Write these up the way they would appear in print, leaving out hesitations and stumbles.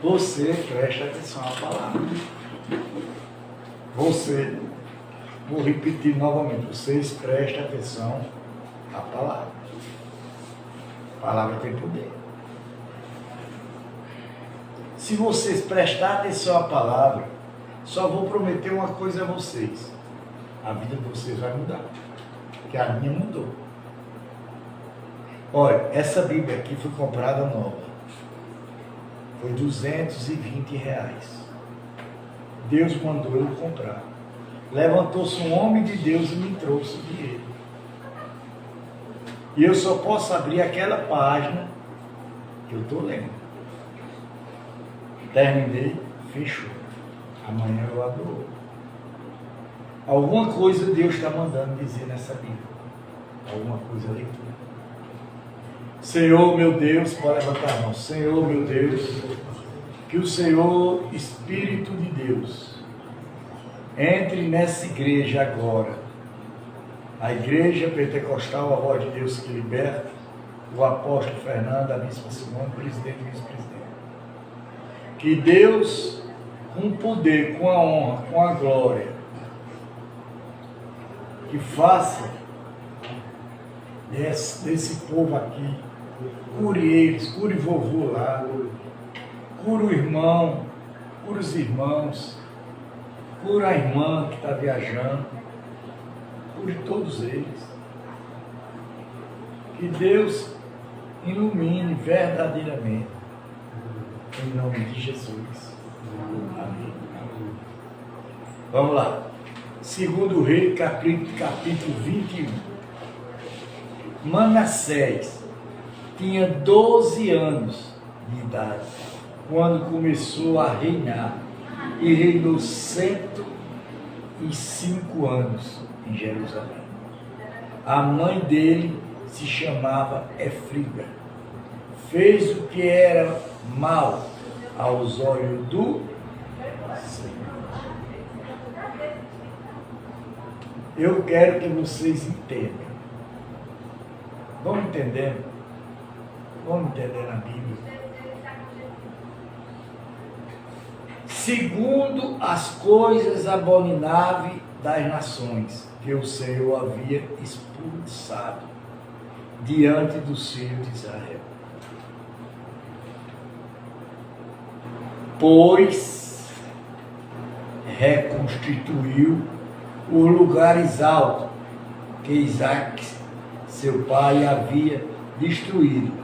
Você presta atenção à palavra. Você, vou repetir novamente, vocês prestem atenção à palavra. A palavra tem poder. Se vocês prestarem atenção à palavra, só vou prometer uma coisa a vocês. A vida de vocês vai mudar. Porque a minha mudou. Olha, essa Bíblia aqui foi comprada nova. Foi R$220. Deus mandou eu comprar. Levantou-se um homem de Deus e me trouxe o dinheiro. E eu só posso abrir aquela página que eu estou lendo. Terminei, fechou. Amanhã eu abro outro. Alguma coisa Deus está mandando dizer nessa Bíblia. Alguma coisa ali. Senhor meu Deus, pode levantar a mão. Senhor meu Deus, que o Senhor, Espírito de Deus, entre nessa igreja agora. A igreja pentecostal, a voz de Deus que liberta, o apóstolo Fernando, a bispa Simone, presidente e vice-presidente. Que Deus, com o poder, com a honra, com a glória, que faça desse povo aqui, cure eles, cure vovô lá, cure o irmão, cure os irmãos, cure a irmã que está viajando, cure todos eles. Que Deus ilumine verdadeiramente, em nome de Jesus. Amém. Vamos lá. Segundo Reis, capítulo 21. Manassés tinha 12 anos de idade quando começou a reinar e reinou 105 anos em Jerusalém. A mãe dele se chamava Efriba. Fez o que era mal aos olhos do Senhor. Eu quero que vocês entendam. Vamos entendendo? Vamos entender na Bíblia. Segundo as coisas abomináveis das nações que o Senhor havia expulsado diante dos filhos de Israel. Pois reconstituiu os lugares altos que Isaac, seu pai, havia destruído.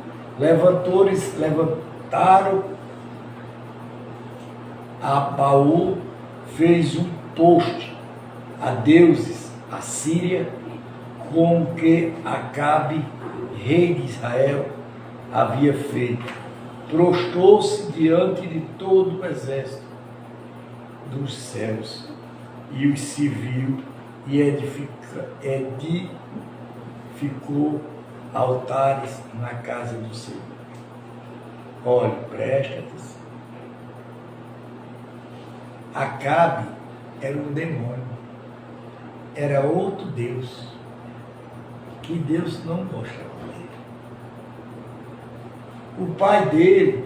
Levantaram a Baal, fez um poste a deuses a Síria, com o que Acabe, rei de Israel, havia feito. Prostrou-se diante de todo o exército dos céus e os serviu e edificou altares na casa do Senhor. Olha, presta atenção. Acabe era um demônio, era outro Deus, que Deus não gostava dele. O pai dele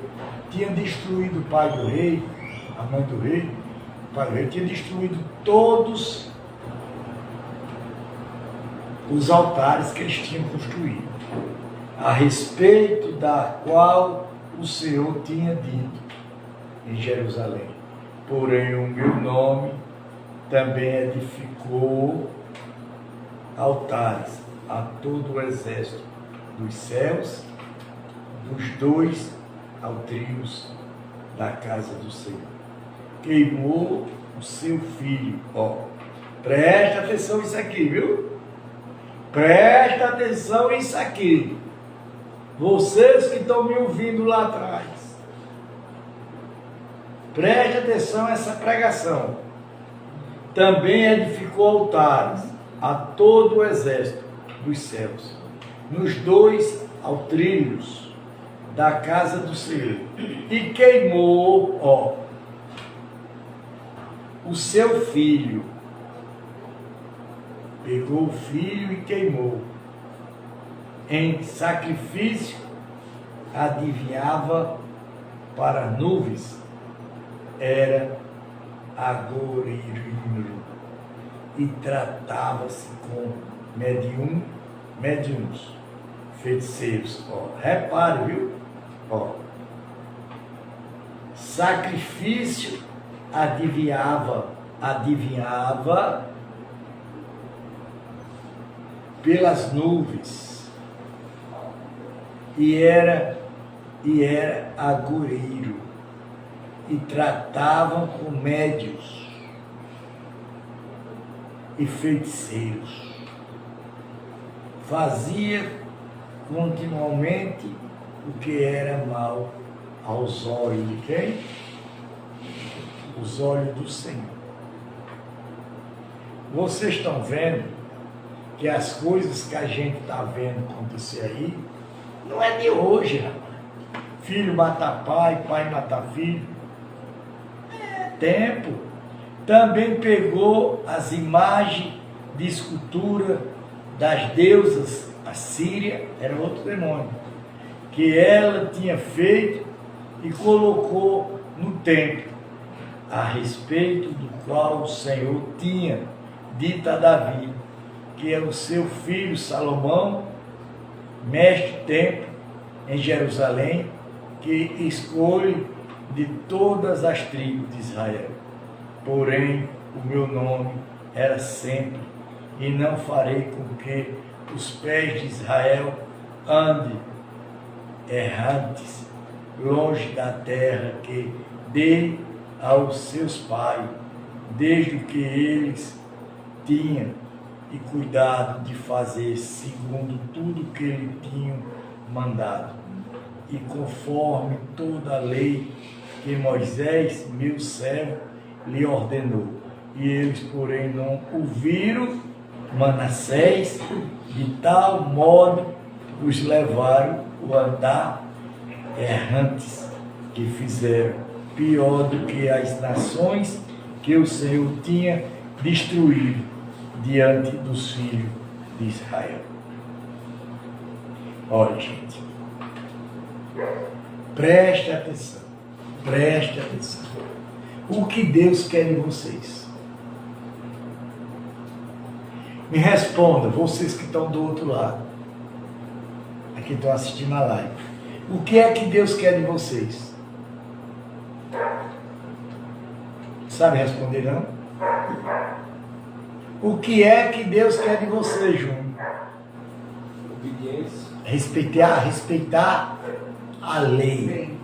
tinha destruído o pai do rei, a mãe do rei, o pai do rei tinha destruído todos os altares que eles tinham construído, a respeito da qual o Senhor tinha dito em Jerusalém. Porém, o meu nome também edificou altares a todo o exército dos céus, dos dois altrios da casa do Senhor. Queimou o seu filho. Ó, presta atenção nisso aqui, viu? Presta atenção nisso aqui. Vocês que estão me ouvindo lá atrás. Preste atenção a essa pregação. Também edificou altares a todo o exército dos céus, nos dois altrios da casa do Senhor, e queimou, ó, o seu filho. Pegou o filho e queimou. Em sacrifício adivinhava para nuvens era agoreiro, e tratava-se com médiuns, feiticeiros. Ó, repare, viu? Ó, sacrifício adivinhava pelas nuvens, e era agoureiro, e tratavam com médios e feiticeiros. Fazia continuamente o que era mal aos olhos de quem? Os olhos do Senhor. Vocês estão vendo que as coisas que a gente está vendo acontecer aí não é de hoje, rapaz. Filho matar pai, pai matar filho. É tempo. Também pegou as imagens de escultura das deusas assíria, era outro demônio, que ela tinha feito e colocou no templo, a respeito do qual o Senhor tinha dito a Davi, que é o seu filho Salomão, mestre templo em Jerusalém, que escolhe de todas as tribos de Israel. Porém, o meu nome era sempre, e não farei com que os pés de Israel andem errantes, longe da terra que dei aos seus pais, desde que eles tinham e cuidado de fazer segundo tudo que ele tinha mandado, e conforme toda a lei que Moisés, meu servo, lhe ordenou. E eles, porém, não ouviram Manassés, de tal modo os levaram a andar errantes, que fizeram pior do que as nações que o Senhor tinha destruído diante dos filhos de Israel. Olha, gente, preste atenção, preste atenção. O que Deus quer em vocês? Me responda, vocês que estão do outro lado, aqui estão assistindo a live. O que é que Deus quer de vocês? Sabe responder, não? O que é que Deus quer de vocês, Júnior? Obediência. Respeitar a lei.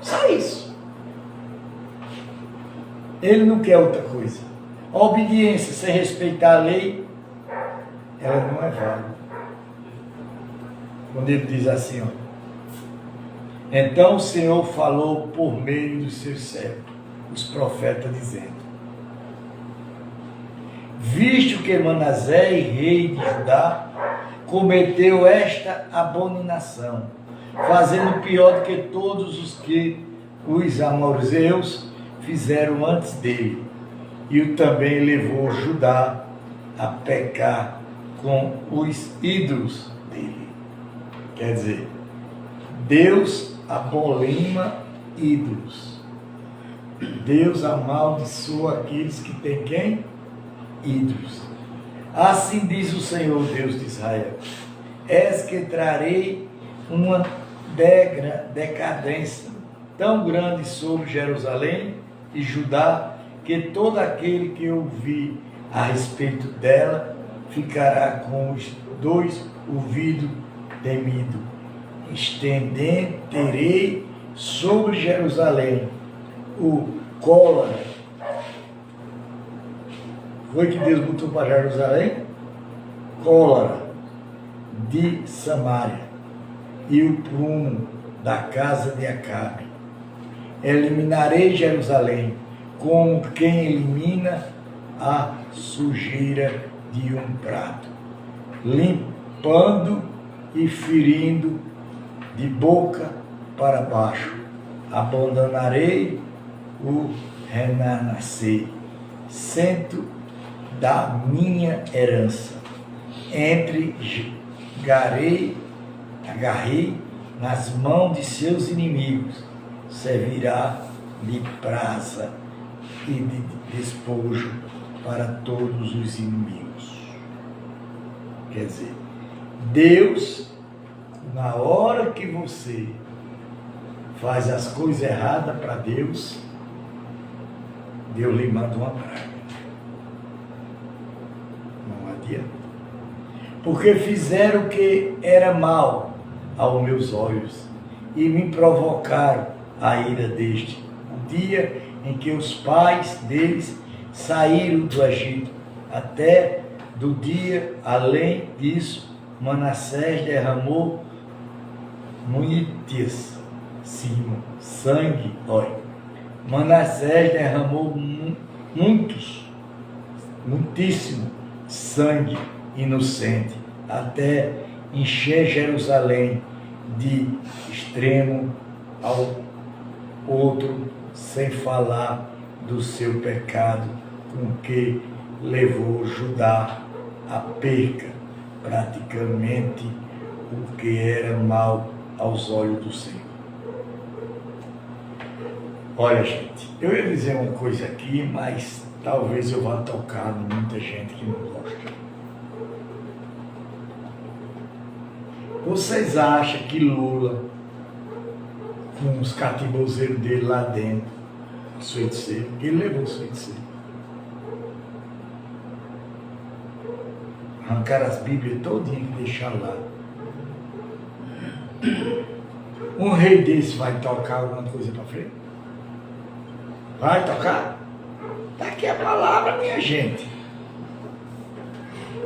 Só isso. Ele não quer outra coisa. A obediência sem respeitar a lei, ela não é válida. Quando ele diz assim, ó, então o Senhor falou por meio dos seus servos, os profetas, dizendo: visto que Manassés, rei de Judá, cometeu esta abominação, fazendo pior do que todos os que os amorreus fizeram antes dele, e o também levou Judá a pecar com os ídolos dele. Quer dizer, Deus abomina ídolos. Deus amaldiçoa aqueles que têm quem? Ídolos. Assim diz o Senhor Deus de Israel: eis que trarei uma decadência tão grande sobre Jerusalém e Judá, que todo aquele que ouvir a respeito dela ficará com os dois ouvidos temido. Terei sobre Jerusalém o cólera. Foi que Deus botou para Jerusalém? Cólera de Samaria e o prumo da casa de Acabe. Eliminarei Jerusalém como quem elimina a sujeira de um prato, limpando e ferindo de boca para baixo. Abandonarei o renascer, centro da minha herança. Agarrei nas mãos de seus inimigos servirá de praça e de despojo para todos os inimigos. Quer dizer, Deus, na hora que você faz as coisas erradas para Deus, Deus lhe manda uma praga. Não adianta. Porque fizeram o que era mal aos meus olhos e me provocaram a ira deste, o dia em que os pais deles saíram do Egito, até do dia, além disso, Manassés derramou muitíssimo sangue. Olha, Manassés derramou muitíssimo sangue inocente, até encher Jerusalém de extremo ao outro, sem falar do seu pecado com que levou Judá à perca, praticamente o que era mal aos olhos do Senhor. Olha, gente, eu ia dizer uma coisa aqui, mas talvez eu vá tocar em muita gente que não gosta. Vocês acham que Lula, com os catibozeiros dele lá dentro, os feiticeiros, ele levou os feiticeiros, arrancaram as Bíblias todinhas e deixaram lá. Um rei desse vai tocar alguma coisa para frente? Vai tocar? Está aqui a palavra, minha gente.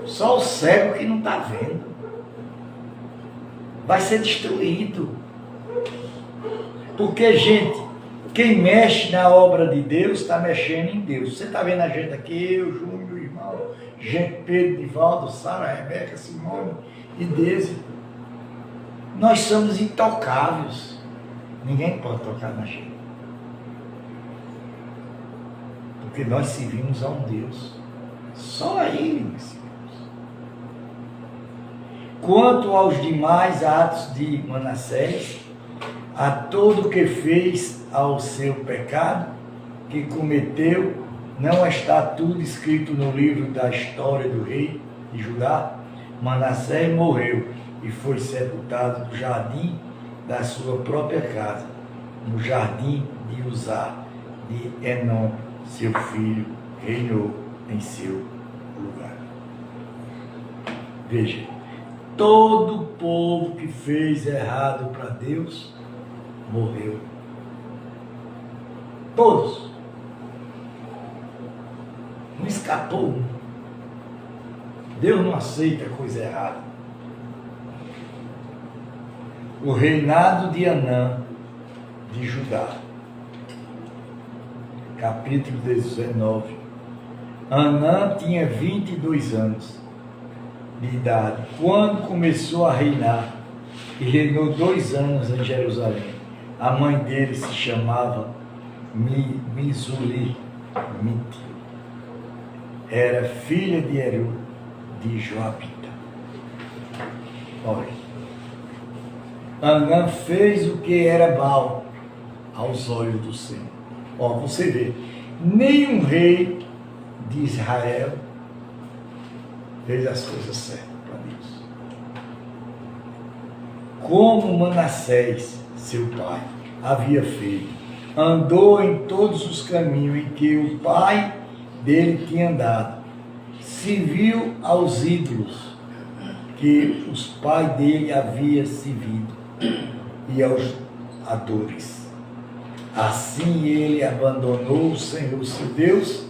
Só o cego que não está vendo vai ser destruído. Porque, gente, quem mexe na obra de Deus está mexendo em Deus. Você está vendo a gente aqui, eu, Júnior, o irmão, gente, Pedro, Divaldo, Sara, Rebeca, Simone e Deise. Nós somos intocáveis. Ninguém pode tocar na gente. Porque nós servimos a um Deus. Só a Ele nós servimos. Quanto aos demais atos de Manassés, a todo o que fez ao seu pecado, que cometeu, não está tudo escrito no livro da história do rei de Judá? Manassés morreu e foi sepultado no jardim da sua própria casa, no jardim de Uzá, de Enom, seu filho, reinou em seu lugar. Veja, todo o povo que fez errado para Deus morreu. Todos. Não escapou um. Deus não aceita coisa errada. O reinado de Anã, de Judá. Capítulo 19. Anã tinha 22 anos de idade quando começou a reinar e reinou 2 anos em Jerusalém. A mãe dele se chamava Mizulimite. Era filha de Eru, de Joabita. Olha, Anã fez o que era mal aos olhos do Senhor. Ó, você vê, nenhum rei de Israel fez as coisas certas para Deus. Como Manassés, seu pai, havia feito, andou em todos os caminhos em que o pai dele tinha andado, serviu aos ídolos que os pais dele haviam servido e aos adores. Assim ele abandonou o Senhor, seu Deus,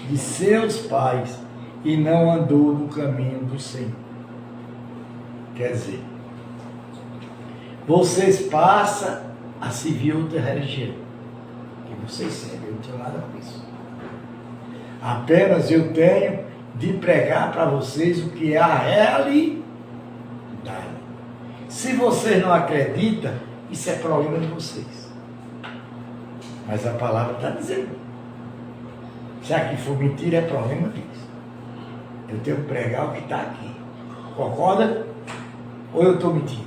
de seus pais, e não andou no caminho do Senhor. Quer dizer, vocês passam a servir outra religião, que vocês servem, eu não tenho nada com isso. Apenas eu tenho de pregar para vocês o que é a realidade. Se vocês não acreditam, isso é problema de vocês. Mas a palavra está dizendo. Se aqui for mentira, é problema disso. Eu tenho que pregar o que está aqui. Concorda? Ou eu estou mentindo?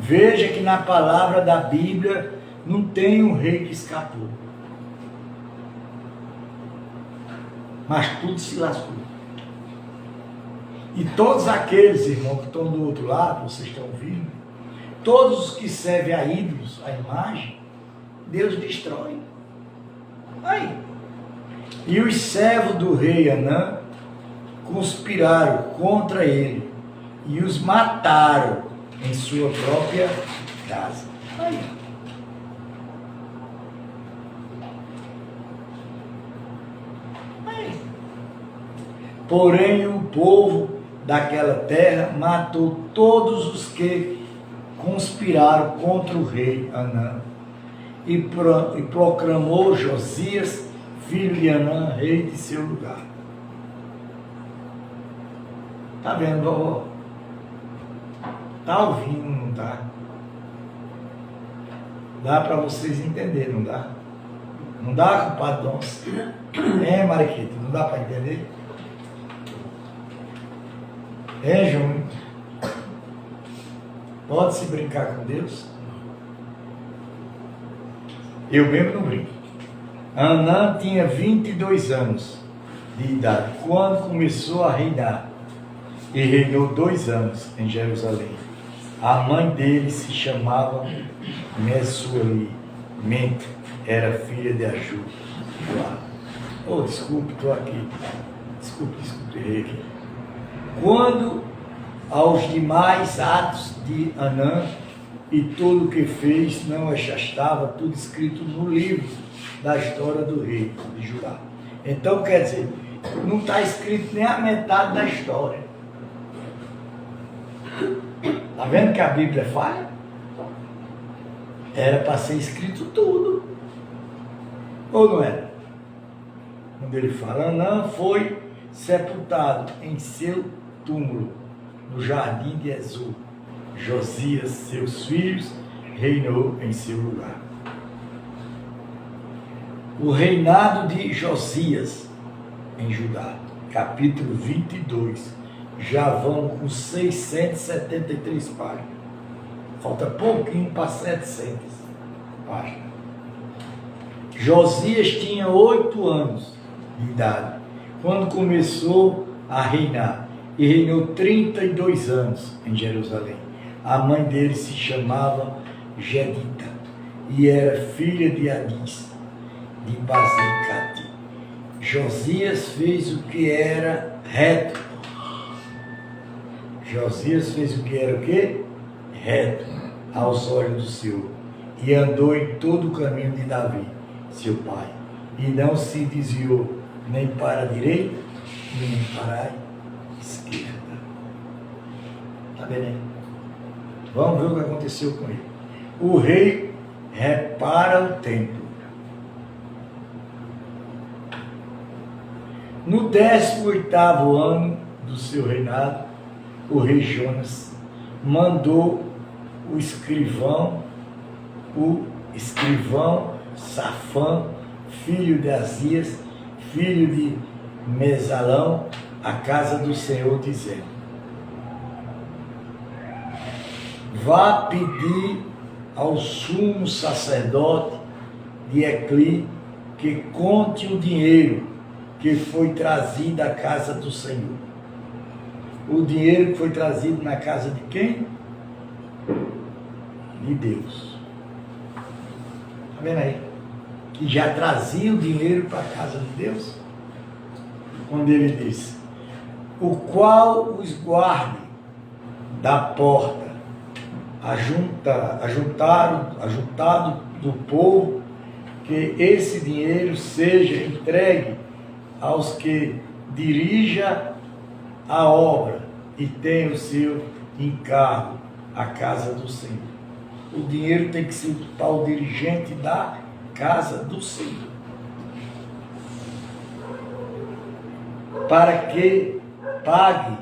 Veja que na palavra da Bíblia Não tem um rei que escapou. Mas tudo se lascou. E todos aqueles, irmãos, que estão do outro lado, vocês estão ouvindo, todos os que servem a ídolos, a imagem, Deus destrói. Aí. E os servos do rei Anã conspiraram contra ele e os mataram em sua própria casa. Aí. Aí. Porém, o povo daquela terra matou todos os que conspiraram contra o rei Anã e proclamou Josias, filho de Anã, rei de seu lugar. Tá vendo, vovó? Tá ouvindo, não tá? Dá para vocês entenderem, não dá? Não dá, compadre Donce? Mariquita, não dá para entender? Júnior? Pode se brincar com Deus? Eu mesmo não brinco. Anã tinha 22 anos de idade quando começou a reinar e reinou 2 anos em Jerusalém. A mãe dele se chamava Mesueli, era filha de Aju. Oh, desculpe, estou aqui. Desculpe, errei aqui. Quando aos demais atos de Anã e tudo o que fez, não já estava tudo escrito no livro da história do rei de Judá. Então, quer dizer, não está escrito nem a metade da história. Está vendo que a Bíblia é falha? Era para ser escrito tudo. Ou não era? Quando ele fala, Anã foi sepultado em seu túmulo, no jardim de Ezul. Josias, seus filhos, reinou em seu lugar. O reinado de Josias em Judá, capítulo 22. Já vamos com 673 páginas. Falta pouquinho para 700 páginas. Josias tinha 8 anos de idade quando começou a reinar e reinou 32 anos em Jerusalém. A mãe dele se chamava Gedita e era filha de Adis, de Bazicate. Josias fez o que era reto. Josias fez o que era o quê? Reto aos olhos do Senhor e andou em todo o caminho de Davi, seu pai, e não se desviou nem para a direita, nem para a esquerda. Está vendo aí? Vamos ver o que aconteceu com ele. O rei repara o templo. No 18º ano do seu reinado, o rei Jonas mandou o escrivão Safã, filho de Azias, filho de Mesalão, à casa do Senhor, dizendo: vá pedir ao sumo sacerdote de Ecli que conte o dinheiro que foi trazido à casa do Senhor. O dinheiro que foi trazido na casa de quem? De Deus. Está vendo aí? Que já trazia o dinheiro para a casa de Deus. Quando ele disse: o qual os guarde da porta, ajuntado do povo, que esse dinheiro seja entregue aos que dirija a obra e tem o seu encargo, a casa do Senhor. O dinheiro tem que ser para o dirigente da casa do Senhor, para que pague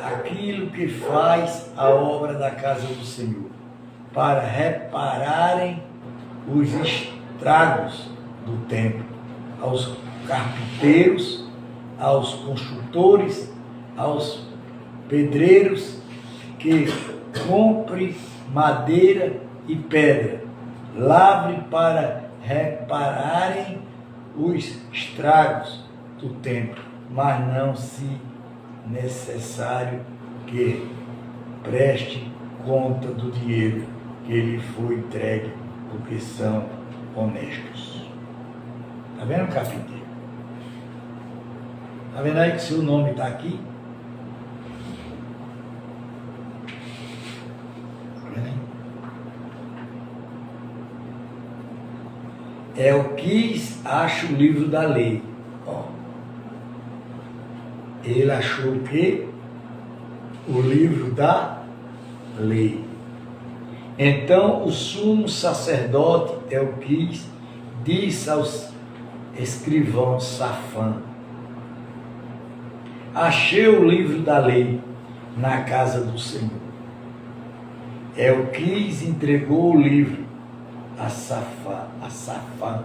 aquilo que faz a obra da casa do Senhor, para repararem os estragos do templo, aos carpinteiros, aos construtores, aos pedreiros que compre madeira e pedra lavre para repararem os estragos do templo, mas não se necessário que preste conta do dinheiro que lhe foi entregue, porque são honestos. Está vendo, carpinteiro? Está vendo aí que seu nome está aqui? Está vendo aí? É o que acha o livro da lei. Ó. Ele achou o quê? O livro da lei. Então o sumo sacerdote Elquis disse aos escrivãos Safã: achei o livro da lei na casa do Senhor. Elquis entregou o livro a Safã.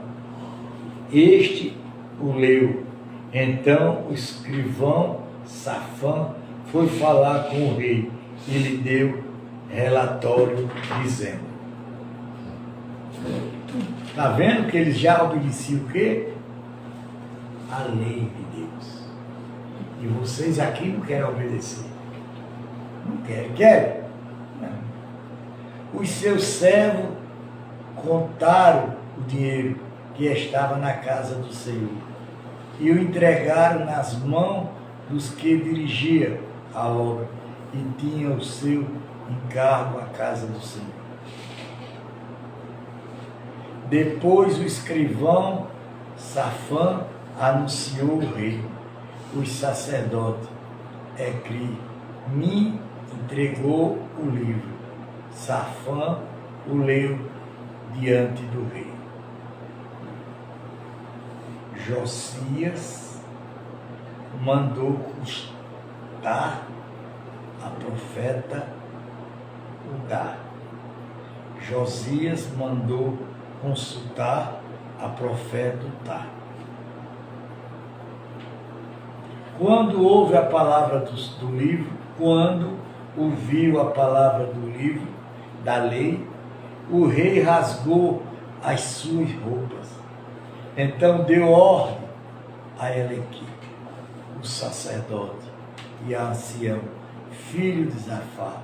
Este o leu. Então o escrivão Safã foi falar com o rei e lhe deu relatório dizendo: está vendo que eles já obedeciam o quê? A lei de Deus. E vocês aqui não querem obedecer. Não querem. Querem? Não. Os seus servos contaram o dinheiro que estava na casa do Senhor e o entregaram nas mãos dos que dirigiam a obra e tinham o seu encargo à casa do Senhor. Depois o escrivão Safã anunciou o rei: os sacerdotes me entregou o livro. Safã o leu diante do rei. Josias mandou consultar a profeta Udá. Josias mandou consultar a profeta Udá. Quando ouve a palavra do livro, quando ouviu a palavra do livro da lei, o rei rasgou as suas roupas. Então deu ordem a Elequipe, o sacerdote, e a ancião, filho de Zafá,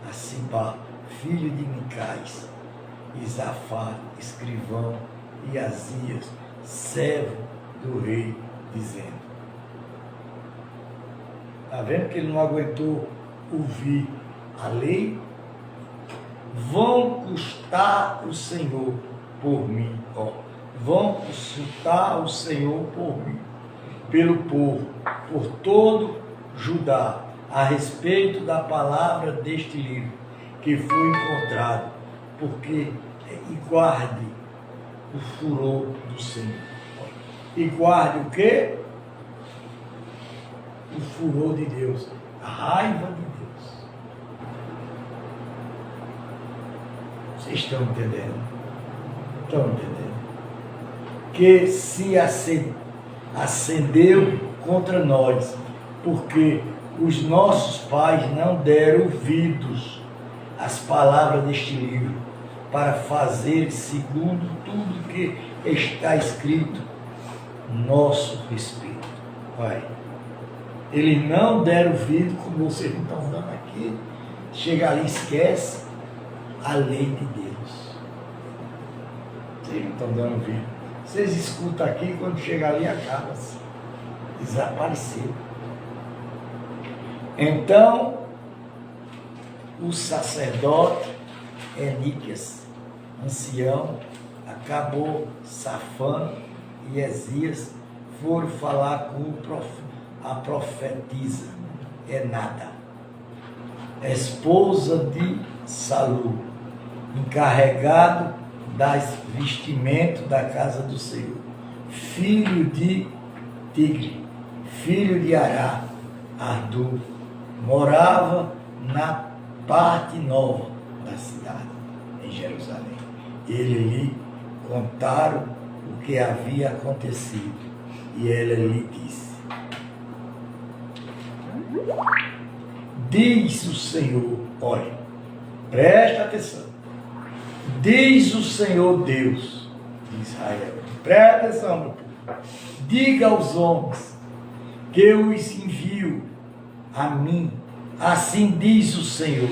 a Sibá, filho de Micais, e Zafá, escrivão, e Azias, servo do rei, dizendo: está vendo que ele não aguentou ouvir a lei? Vão custar o Senhor por mim, ó. Vão consultar o Senhor por mim, pelo povo, por todo Judá, a respeito da palavra deste livro que foi encontrado, porque e guarde o furor do Senhor. E guarde o quê? O furor de Deus, a raiva de Deus. Vocês estão entendendo? Estão entendendo? Que se acendeu contra nós, porque os nossos pais não deram ouvidos às palavras deste livro, para fazer segundo tudo que está escrito nosso respeito. Vai. Eles não deram ouvido, como vocês não estão dando aqui. Chega ali e esquece a lei de Deus. Vocês não estão dando ouvido. Vocês escutam aqui, quando chega ali acaba-se. Desapareceu. Então, o sacerdote Eniquias, ancião, acabou Safã e Ezias foram falar com a profetisa Enada, esposa de Salu, encarregado das vestimentas da casa do Senhor, filho de Tigre, filho de Ará, Ardu, morava na parte nova da cidade, em Jerusalém. Ele lhe contaram o que havia acontecido, e ela lhe disse: diz o Senhor, olha, presta atenção, Diz o Senhor Deus de Israel. Presta atenção, meu povo. Diga aos homens que eu os envio a mim. Assim diz o Senhor.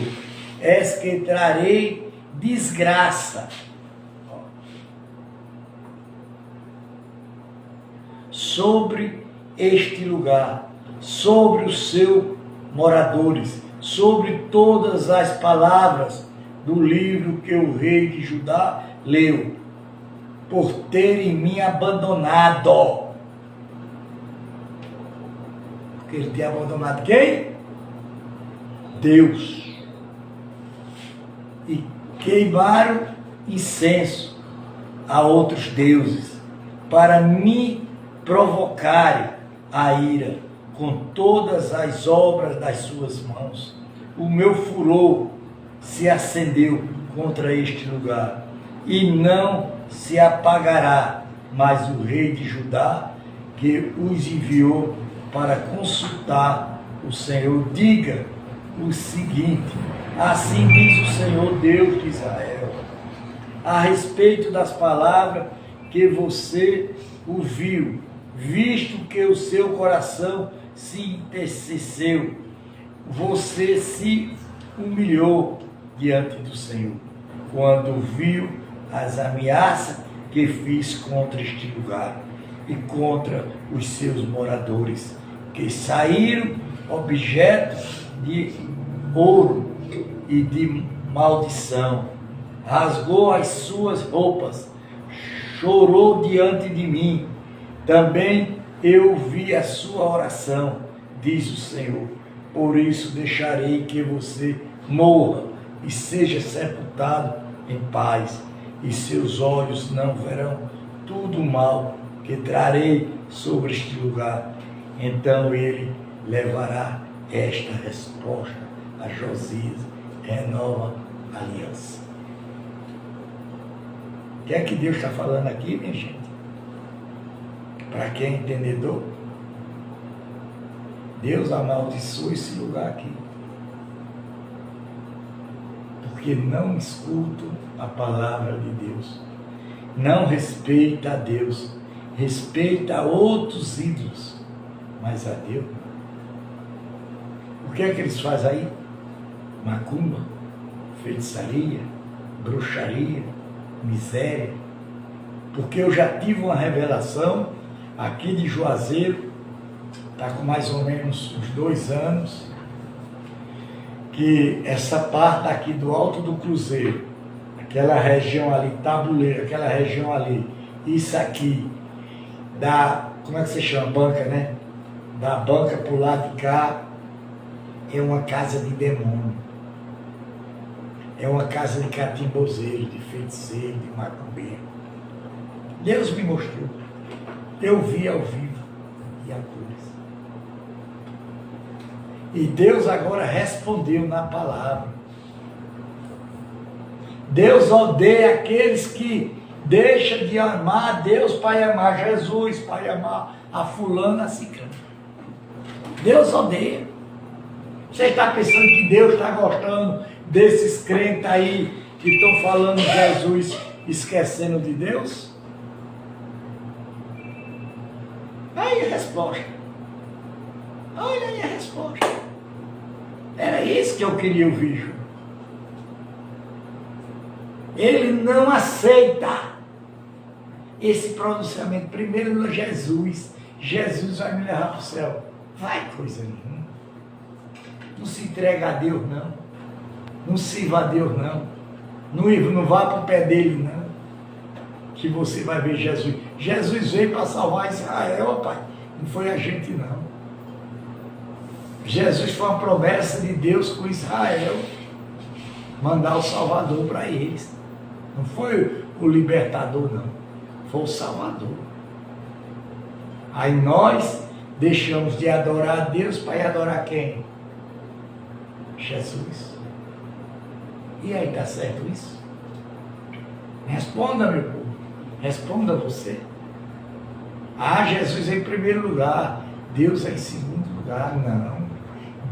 És que trarei desgraça sobre este lugar, sobre os seus moradores, sobre todas as palavras do livro que o rei de Judá leu, por terem me abandonado. Porque ele tinha abandonado quem? Deus. E queimaram incenso a outros deuses, para me provocarem a ira com todas as obras das suas mãos. O meu furor se acendeu contra este lugar, e não se apagará. Mas o rei de Judá, que os enviou para consultar o Senhor, diga o seguinte: assim diz o Senhor Deus de Israel, a respeito das palavras que você ouviu, visto que o seu coração se entristeceu, você se humilhou diante do Senhor, quando viu as ameaças que fiz contra este lugar e contra os seus moradores, que saíram objetos de ouro e de maldição, rasgou as suas roupas, chorou diante de mim. Também eu vi a sua oração, diz o Senhor. Por isso deixarei que você morra e seja sepultado em paz, e seus olhos não verão tudo o mal que trarei sobre este lugar. Então ele levará esta resposta a Josias, renova a aliança. O que é que Deus está falando aqui, minha gente? Para quem é entendedor, Deus amaldiçoou esse lugar aqui, porque não escutam a palavra de Deus, não respeita a Deus, respeita outros ídolos, mas a Deus não. O que é que eles fazem aí? Macumba, feitiçaria, bruxaria, miséria. Porque eu já tive uma revelação aqui de Juazeiro, está com mais ou menos uns 2 anos, que essa parte aqui do Alto do Cruzeiro, aquela região ali, Tabuleiro, aquela região ali, isso aqui, da, como é que você chama? Banca, né? Da banca pro lado de cá, é uma casa de demônio. É uma casa de catimbozeiro, de feiticeiro, de macumbeiro. Deus me mostrou. Eu vi ao vivo e a cores. E Deus agora respondeu na palavra. Deus odeia aqueles que deixam de amar a Deus para amar Jesus, para amar a fulana, a ciclana. Deus odeia. Você está pensando que Deus está gostando desses crentes aí que estão falando de Jesus esquecendo de Deus? Aí a resposta. Olha aí a resposta. Era isso que eu queria ouvir, Ju. Ele não aceita esse pronunciamento. Primeiro, Jesus. Jesus vai me levar para o céu. Vai coisa nenhuma. Não se entrega a Deus, não. Não sirva a Deus, não. Não vá para o pé dele, não. Que você vai ver Jesus. Jesus veio para salvar Israel, pai. Não foi a gente, não. Jesus foi uma promessa de Deus com Israel. Mandar o Salvador para eles. Não foi o libertador, não. Foi o Salvador. Aí nós deixamos de adorar a Deus para ir adorar quem? Jesus. E aí, está certo isso? Responda, meu povo. Responda você. Ah, Jesus é em primeiro lugar. Deus é em segundo lugar. Não.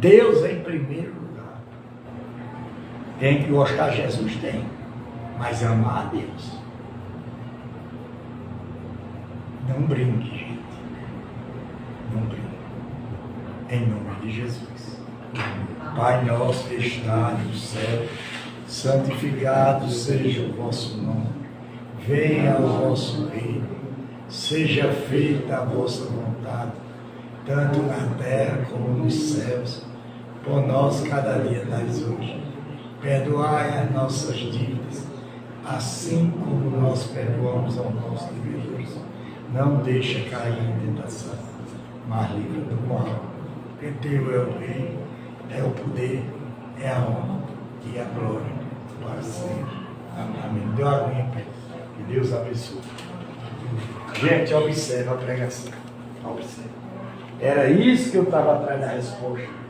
Deus é em primeiro lugar. Tem que gostar de Jesus? Tem. mas amar a Deus. Não brinque, gente. Não brinque. Em nome de Jesus. Pai nosso que está no céu, santificado seja o vosso nome. Venha o vosso reino. Seja feita a vossa vontade, tanto na terra como nos céus. Por nós cada dia dais hoje. Perdoai as nossas dívidas, assim como nós perdoamos aos nossos devedores. Não deixa cair em tentação, mas livra do mal. Porque teu é o reino, é o poder, é a honra e a glória para sempre. Amém. Deu a aguinha, Pai. Que Deus abençoe. Gente, observa a pregação. Observa. Era isso que eu estava atrás da resposta.